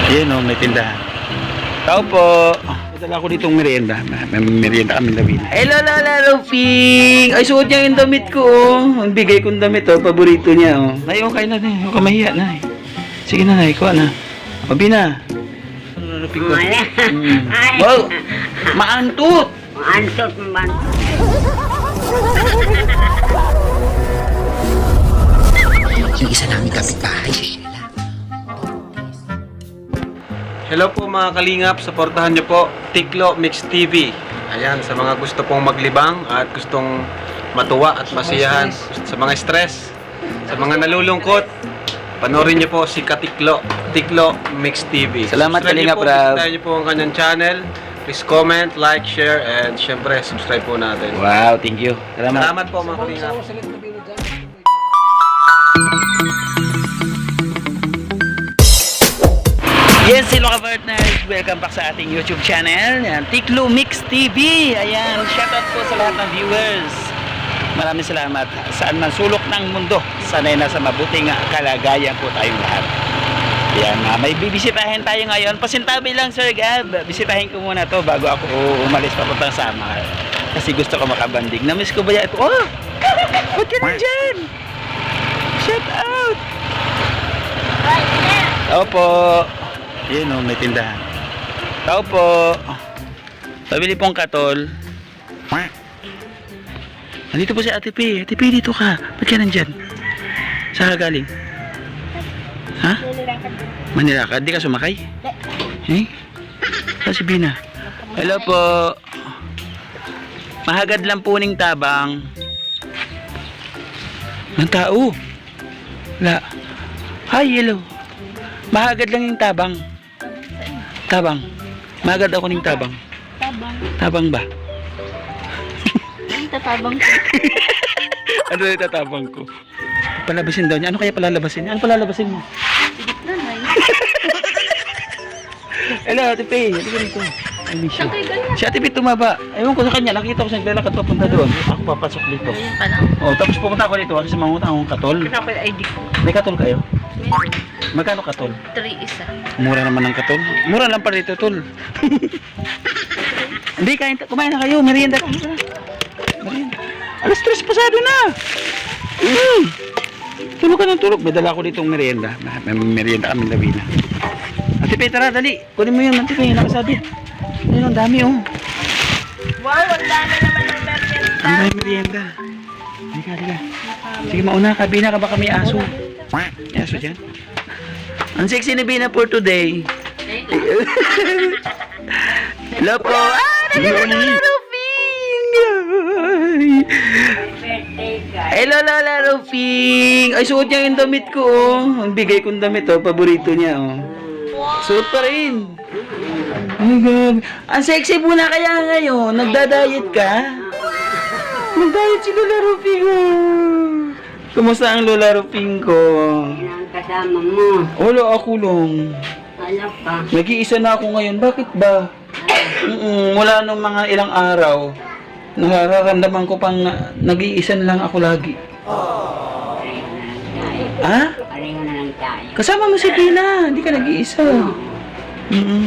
Ayan o, may tindahan. Tao po. Madala ko ditong merienda. May merienda kami labing. Hello, Lola Rufing! Ay, suot niya yung damit ko, oh. Ang bigay kong damit, oh. Paborito niya, oh. Ay, okay na, eh. Huwag ka mahiya, na, eh. Sige na, ikuha na. Mabi na. Lola Rufing ko. Wow! Maantot! Maantot man. Yung isa namin kapitbahay, si Sheila. Hello po mga kalingap, supportahan niyo po Tiklo Mix TV. Ayan, sa mga gusto pong maglibang at gustong matuwa at masiyahan, sa mga stress, sa mga nalulungkot, panoorin niyo po si Katiklo, Tiklo Mix TV. Salamat, Subscribe Kalingap niyo po, Rab. bisitahin niyo po ang kanyang channel. Please comment, like, share, and syempre subscribe po natin. Wow, thank you. Salamat. Salamat po mga kalingap. Yes, hello ka-partners! Welcome back sa ating YouTube channel. Yan, Tiklo Mix TV. Ayan, shoutout po sa lahat ng viewers. Maraming salamat. Saan man sulok ng mundo, sanay nasa mabuting kalagayan po tayong lahat. Yan, may bibisitahin tayo ngayon. Pasintabi lang, Sir Gab. Bisitahin ko muna to bago ako umalis papuntang Samar. Kasi gusto ko makabanding. Namiss ko ba yan? Oh! Ba't ka nandyan? Shout out! Opo. Yun o, may tindahan. Tao po. Pabili pong katol. Nandito po si Ate P. Ate P, dito ka. Ba't ka nandyan? Saan ka galing? Ha? Manila ka? Di ka sumakay? Eh? Saan si Bina? Hello po. Mahagad lang po ning tabang. Ng tao. Wala. Hi, hello. Mahagad lang yung tabang. Tabang. Mahagad ako ning tabang. Tabang. Tabang ba? Ang tatabang ko. Ano yung tatabang ko? Palabasin daw niya. Ano kaya palalabasin niya? Ano palalabasin mo? Sigit na na. Hello, Ate P. Halika dito. I miss you. Saan kayo ganyan? Si Ate P tumaba. Ewan ko sa kanya. Nakita ko siya naglalakad papunta doon. Ako papasok dito. Ayun pa lang. Oh, tapos pupunta ako dito kasi mangutang akong katol. Kasama ko yung ID ko. May katol kayo? Meron. Magkano katol? 3 isa. Mura naman ng katol. Mura lang pa dito, tol. Hindi, kumain na kayo. Merienda ka. Merienda. Alas 3 pasado na. Tulog ka ng tulog. May dala ko ditong merienda. May merienda kami labina. Ate Pe, tara, dali. Kunin mo yun, Ate Pe. Nakasabi. Ayun, ang dami, oh. Wow, ang dami naman ng merienda. Ang dami merienda. Halika, halika. Sige, mauna ka. Bina ka, baka may aso. May aso dyan. Ang sexy ni Bina for today. Hello po. Nandito na Lola Rufing. Hello, Lola Rufing. Ay, suot niya yung damit ko, oh. Ang bigay kong damit, oh. Paborito niya, oh. Suot pa rin. Ay, God. Ang sexy po na kaya ngayon. Nagda-diet ka? Nag-diet si Lola Rufing, oh. Kumusta ang Lola Rufing ko? Ang kasama mo. Wala ako lang. Alam pa. Nag-iisa na ako ngayon. Bakit ba? Wala nung mga ilang araw. Nararamdaman ko pang nag-iisa na lang ako lagi. Ha? Pareho na lang tayo. Kasama mo si Pina. Hindi ka nag-iisa.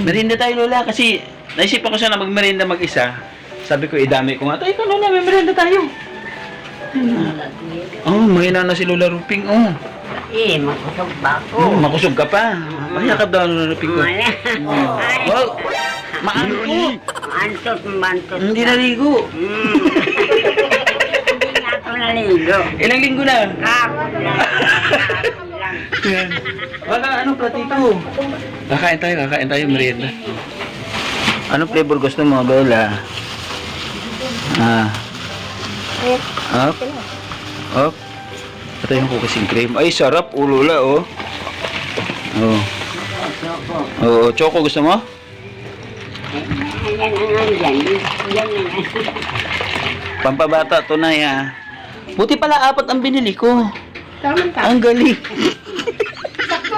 Merienda tayo, Lola. Kasi naisip ako siya na mag-merienda mag-isa. Sabi ko, idami ko nga. Tayo ka, Lola. May merienda tayo. Oh, mahina na si Lola Rufing. Oh. Makusog ba ako? Makusog ka pa. Mayakap daw Lola Rufing ko. Wow. Maantot. Antot, mantot. Hindi naligo. Hindi nga ako naligo. Ilang linggo na? Kapag lang. Yan. Wala, ano, platito? Kakain tayo, merienda. Anong flavor gusto mo, Lola? Up. Up. Ito yung cookies and cream. Ay, sarap, Lola, oh. Oh. Oo, choco gusto mo? Yan ang andyan. Yan ang Pampabata, tunay, ah. Buti pala 4 ang binili ko. Tama ka. Ang galing. Sakto.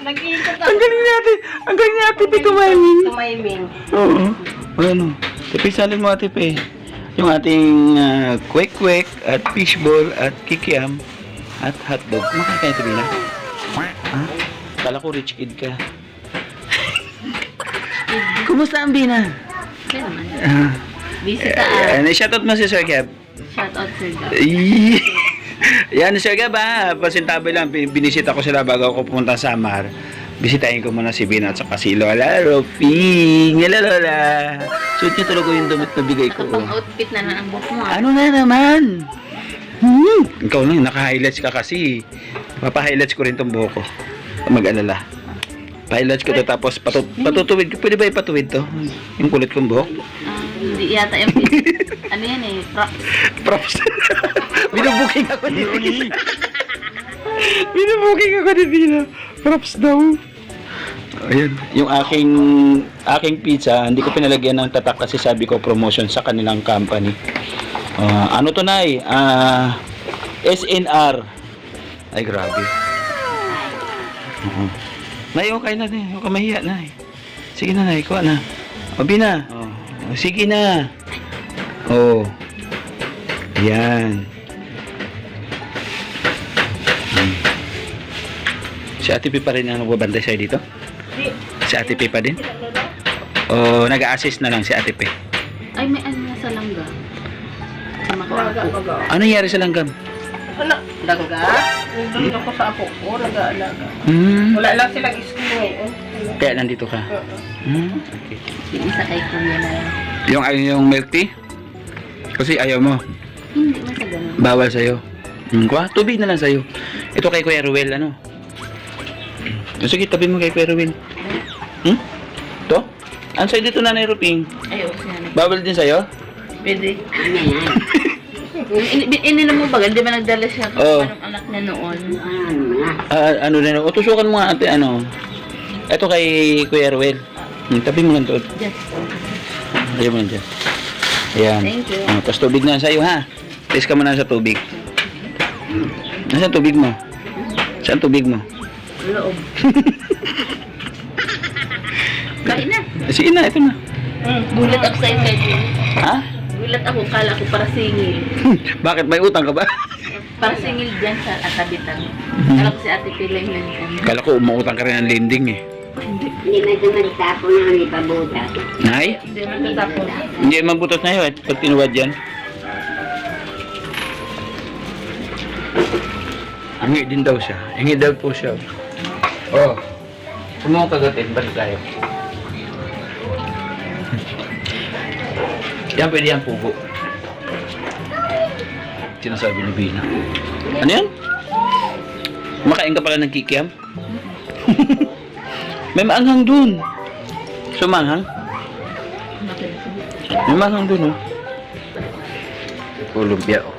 Nag-iikot ako. Ang galing natin. Ang galing natin, Ate Tumayming. Tumayming. Oo. Ano? Tipisalin mo, Ate Pe. Yung ating kwek-kwek at fishball at kikiam at hotdog. Makakain ito, Bina? Ha? Kala ko rich kid ka. Kumusta ang Bina? Kaya naman. Ah, Bisita shoutout mo si Sir Gab. Shout out Sir Gab. Yan, Sir Gab ha. Pasintabi lang, binisita ko sila bago ako pumunta sa Samar. Bisitahin ko muna si Bina at saka si Lola Roping. Hello, Lola. Suot niyo talaga yung damit na bigay ko. Nakapang-outfit na lang ang buhok mo. Ano na naman? Ikaw lang, naka-highlights ka kasi. Papa-highlights ko rin tong buhok ko. Mag-alala. Pa-highlights ko to tapos patutuwid ko. Pwede ba ipatuwid to? Yung kulit kong buhok? Hindi yata yung ano yan eh, props. Props. Binubuking ako ni Dina. Binubuking ako ni Dina. Props daw. Ayan, yung aking pizza, hindi ko pinalagyan ng tatak kasi sabi ko promotion sa kanilang company. Ano to, Nay? SNR. Ay, grabe. Nay, okay na, Nay. Huwag ka mahiya, Nay. Sige na, Nay. Kuha na. Obi na. Sige na. Yan. Si Ate P pa rin ang nagbabantay sa'yo dito? Si Ate P pa din? O nag-a-assist na lang si Ate P? Ay, may ano na sa langga. Sa makaako. Ano nangyari sa langgam? Wala. Langga? Nandun ako sa apo ko, nag-aalaga. Wala lang silang school ngayon. Kaya nandito ka? Okay. Yung isa kay Kuya na lang. Yung milk tea? Kasi ayaw mo. Hindi man sa ganun. Bawal sa'yo. Kuha, tubig na lang sa'yo. Ito kay Kuya Ruel, ano? Sige, tabi mo kay Kuya Ruel. Ito? Ano sa'yo dito, Nanay Ruping? Ay, okay na. Bawal din sa'yo? Pwede. Ininom mo ba? Di ba nagdala siya kung Oo. anong anak niya noon? Ano rin? O, tusukan mo nga ate, ano? Ito kay Kuya Ruel. Tabi mo ganito. Yes. Ayaw mo na dyan. Ayan. Thank you. Tapos tubig na sa'yo, ha? Taste ka muna sa tubig. Nasaan tubig mo? Saan tubig mo? Loob. Kain na. Sige na, ito na. Gulat ako sa inyo. Ha? Gulat ako, kala ko para singil. Bakit? May utang ka ba? Para singil dyan sa atabitan. Kala ko si Ate Pilay na yan. Kala ko umuutang ka rin ng lending eh. Hindi man ito nagtapo ng ipabutas. Nay? Hindi man tatapos. Hindi mabutas na yun. Pag tinuwad yan. Hingi din daw siya. Hingi daw po siya. Oh. Kung mo kagatin, balik tayo. Yan pwede yan pugo. Sinasabi ni Bina. Ano yan? Makain ka pala ng kikiam? May maanghang dun. Sumanghang? May maanghang dun, oh. Lumpia, oh.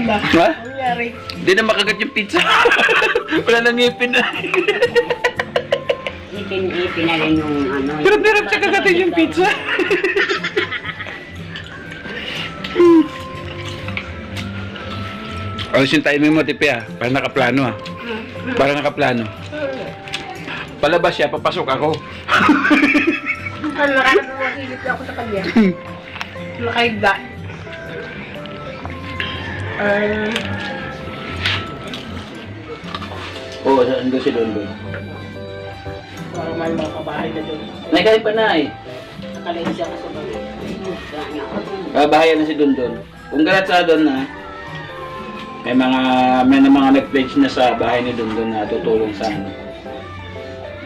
Ha? Nangyari. Hindi na makagat yung pizza. Wala nang ngipin na. Ipin na rin yung ano. Hirap-hirap siya kagatin yung pizza. Alas yung timing mo, Tipi, ah. Para nakaplano, ah. Para nakaplano. Palabas siya, papasok ako. Ano, nakakasingit ako sa kanya. Nakahigda. Oo, saan doon si Don Don? Parang may mga kabahay na doon. Nagkain pa na, eh. Nakalain siya kasi ba? Bahayan na si Don Don. Kung galat sa Don na, may mga nag-pledge na sa bahay ni Don Don na tutulong sa ano.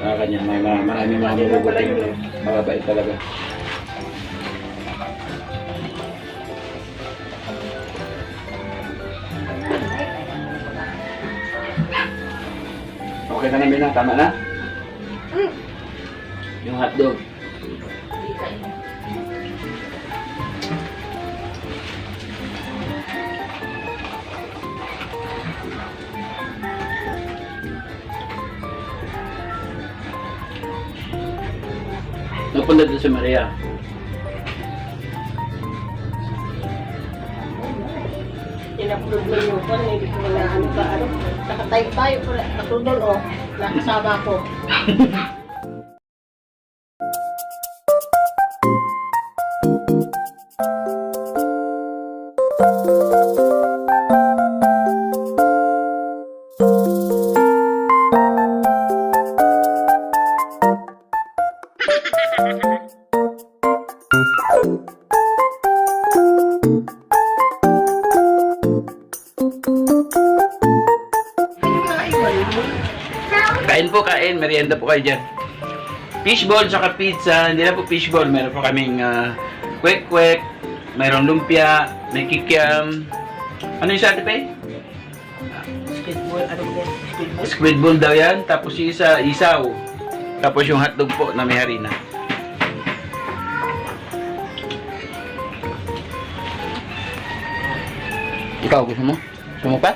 Kanya, maraming mga mabubuting mababait talaga. Okay ka na, Bina? Tama na? Yung hotdog. Napunta doon si Maria. In-upload mo yung phone, hindi ko wala ano ka ano. Nakatayo tayo, nakatudol o. Nakasama ko. Kain po, kain. Merienda po kayo dyan. Fishball, saka pizza. Hindi na po fishball. Meron po kaming kwek-kwek. Mayroong lumpia. May kikiam. Ano yung sa Ate Pei? Squid ball daw yan. Tapos yung isa, isaw. Tapos yung hotdog po na may harina. Ikaw, gusto mo? Gusto mo pa?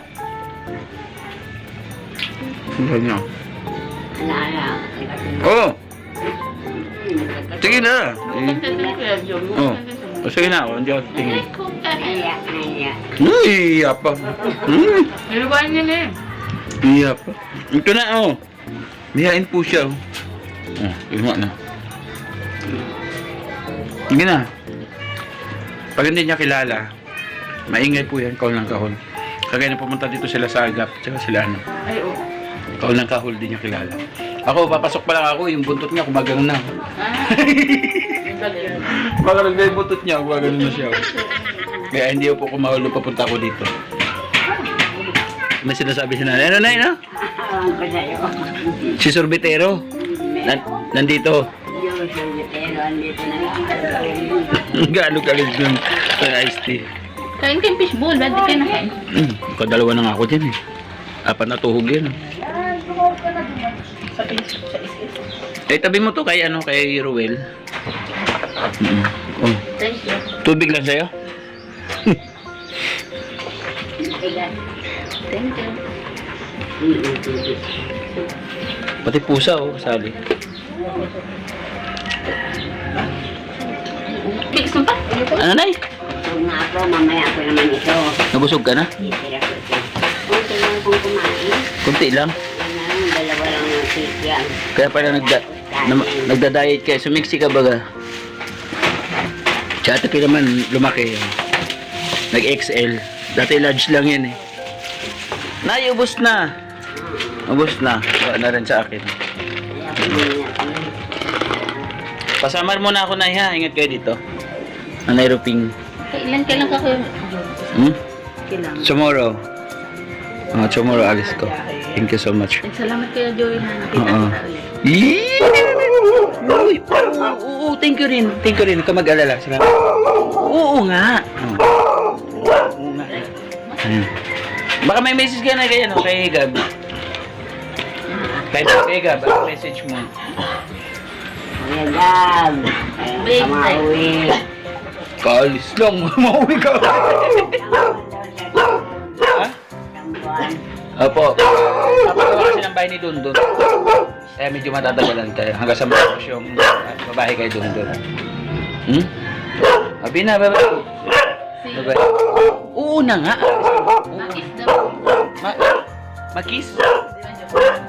Gusto niyo? Ala. Oo! Sige na! Oo. Oh, sige na, hindi ako tingin. Naya. Iya pa. Nilubahan niya na eh. Iya pa. Ito na, oh. Mihain po siya, oh. Oh, tingnan na. Sige na. Pag hindi niya kilala, maingay po yan, kaul ng kahol. Kagaya na pumunta dito sila sa Agap, tsaka sila ano. Ay, oo. Kaul ng kahol, di niya kilala. Ako, papasok pa lang ako, yung buntot niya, kumagano na. Baka nagdala yung buntot niya, kumagano na siya. Kaya hindi po kumahulog, papunta ako dito. May sinasabi si nanay. Ano na, no? Awan ko sa'yo. Si Sorbetero. Nandito. Diyos, pero andito na lang. Gaano kalit nun sa iced tea. Kain kayong fishball, ba't di kayo nakain? Kadalawa na nga ako dyan eh. Apat na tuhog yan. Eh, tabi mo to kay ano, kay Ruel. Oh. Thank you. Tubig lang sa'yo? Thank you. Pati pusa oh, kasali. Bigas mo pa? Ano na eh? Busog na ako, mamaya ako naman ito. Nabusog ka na? Titira ko ito. Kunti lang kung kumain. Kunti lang. Yan lang, dalawa lang ng cake yan. Kaya pala nagda-diet ka. Sumiksi ka baga. Tsaka ito naman lumaki. Nag-XL. Dati large lang yan eh. Nay, ubos na. Ubos na. Wala na rin sa akin. Kaya kumain natin. Pasamar muna ako na ha. Ingat kayo dito. Nanay Ruping. Kailan ka kayo? Kailan? Tomorrow. Tomorrow alis ko. Thank you so much. Salamat kayo, Joey, na nakita Oo. kita ulit. Uy, oo, thank you rin. Thank you rin. Huwag ka mag-alala. Salamat. Oo nga. Oo nga. Ayun. Baka may message ka na kay, ano, kay Gab. Kay Gab, ano message mo? Kuya Gab, Big ayaw ka mauwi. Kalis lang. Mauwi ka. Ha? Opo. Papagawa kasi ng bahay ni Dundun. Kaya medyo matatagalan tayo. Hanggang sa matapos yung babae kay Dundun. Abi na, babae. Babae. Oo na nga. Nakis daw. Makis?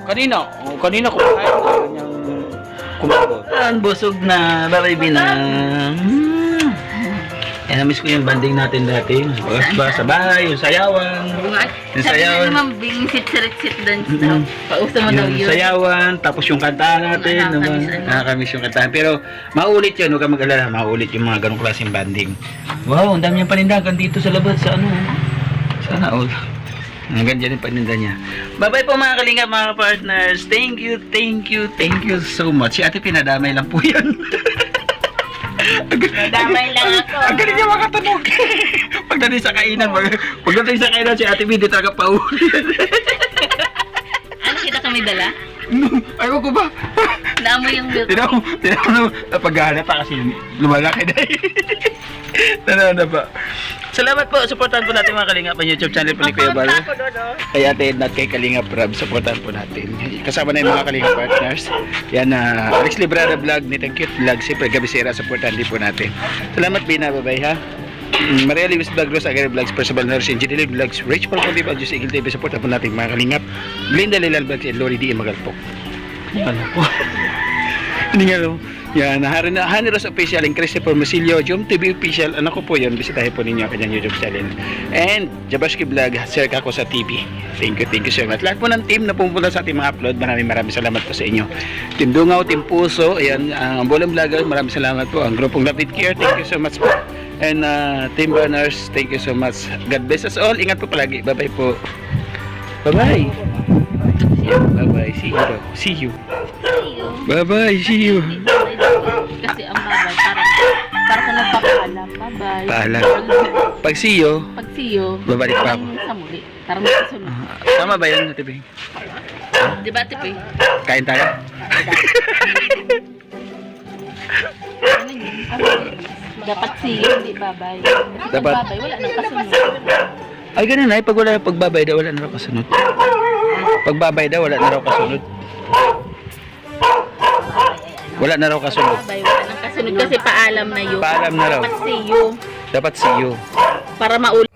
Kanina. Kanina kumakain na. Kanyang kumabot. Busog na. Babay binang. Yan, na-miss ko yung banding natin dati. Ba, sa bahay, yung sayawan. Yung Sabi sayawan. na naman, bing sit doon sa pausa mo daw Yung yun. sayawan, tapos yung kantahan natin. Nakakamiss yung kantahan. Pero maulit yun, huwag ka mag-alala. Maulit yung mga ganong klaseng banding. Wow, ang dami yung panindagan dito sa labas. Sa ano? Sana all. Ang ganda yung paninda niya. Bye-bye po mga kalingap, mga partners. Thank you so much. Si ate pinadamay lang po yan. Damay lang ako. Ang galing niya makatanong. Pagdating sa kainan, si ate B, di talaga pauwi. Ano kita kami dala? Ayaw ko ba? Naamoy yung milk. Tinaw mo, paghahalata kasi lumalaki na eh. Tanaw na ba? Salamat po, supportan po natin mga Kalingap ang YouTube channel po ni Kuya Bal. Kay Ate Edna at kay Kalingap Rab, supportan po natin. Kasama na yung mga Kalingap partners. Yan na, Alex Librada Vlog, Nitang Cute Vlog, siyempre Gabisera, supportan din po natin. Salamat Bina, bye-bye ha. Maria Lewis Vlog, Rose Aguirre Vlogs, Percival Nurse, Engineer Vlogs, Rich Paul Conde, Aljus Eagle TV, supportan po natin mga Kalingap. Glinda Lilal Vlogs, and Lori D. Magalpok. Ano po? Hindi nga no. Yan, Honey Rose Official and Christopher Masilio, Jom TV Official, anak ko po yun, bisitahin po ninyo ang kanyang YouTube channel. And Jabashki Vlog, Sir Kako sa TV. Thank you so much. Lahat po ng team na pumunta sa ating mga upload, maraming salamat po sa inyo. Team Dungaw, Team Puso, ayan, ang Bolang Vlogger, maraming salamat po. Ang grupong Love It Care, thank you so much po. And Team Banners, thank you so much. God bless us all. Ingat po palagi. Bye-bye po. Bye-bye. Bye-bye. See you daw. See you. Bye-bye. See you. Kasi ang babay, parang ka nagpapaalam. Bye-bye. Paalam. Pag see you, Pag see you, babalik pa ako. sa muli. Parang magkasunod. Tama ba yun, Ate Bing? Di ba, Tipe? Kain tayo? Ano yun? Dapat see you, hindi bye-bye. Kasi Dapat- pag bye-bye, wala nang kasunod. Ay, ganun ay. Pag wala pagbabay daw, wala na raw kasunod. Pagbabay daw, wala na raw kasunod. Wala na raw kasunod. Bye-bye, wala nang kasunod kasi paalam na yun. Paalam na raw. Dapat see you. Dapat see you. Para maulit